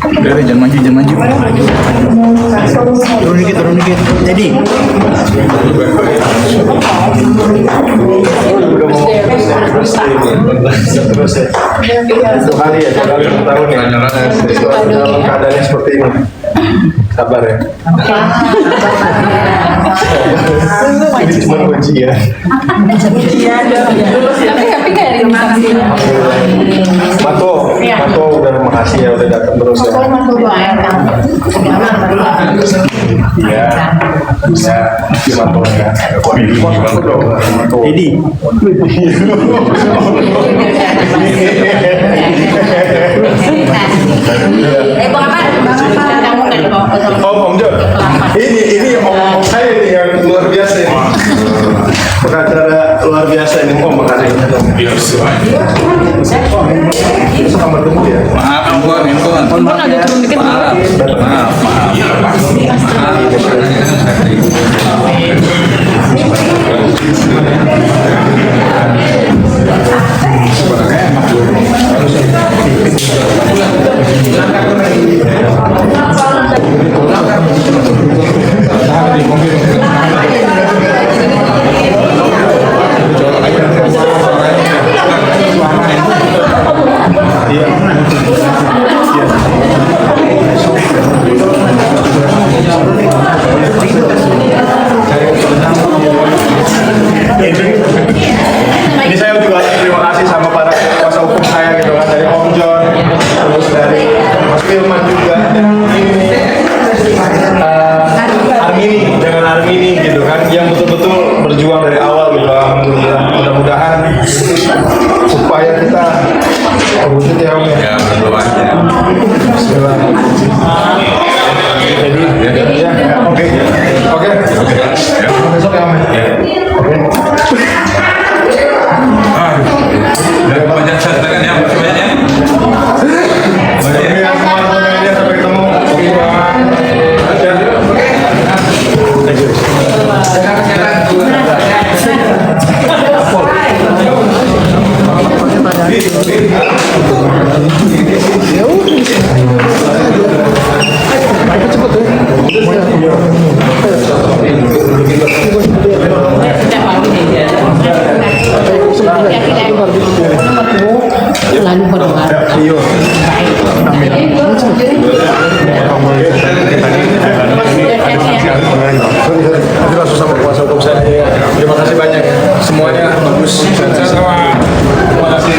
Udah, jangan maju, jangan maju. Turun dikit. Jadi. Terus ya. Satu kali ya, kali tahun ya. Dalam keadaan seperti ini. Sabar ya. Ini cuma ujian. Tapi kayak di rumah sih. Mato udah makasih ya udah datang terus ya. Iya, bisa Mato ya. Mato. Jadi. Bang apa? Kamu kan Om Jo, ini om saya ini yang luar biasa ini. Pengacara luar biasa ini om makasih. Sama bertemu ya. Maaf, ampun. agak turun dikit. Maaf. Ini saya juga terima kasih sama para kuasa hukum saya gitu kan, dari Om John, terus dari Mas Firman juga, Armini, dengan Armini gitu kan, yang betul-betul berjuang dari awal gitu. Alhamdulillah, mudah-mudahan supaya kita wujud ya Om ya. Ya, berdoa aja. Jadi ya, oke. Besok ya Om ya. Oke. Udah banyak ceritakan ya, banyak ya. Oke, semuanya sampai ketemu. Lalu berdoa. Iya. Nanti langsung sama kuasa hukum saya. Terima kasih banyak. Semuanya bagus. Terima kasih.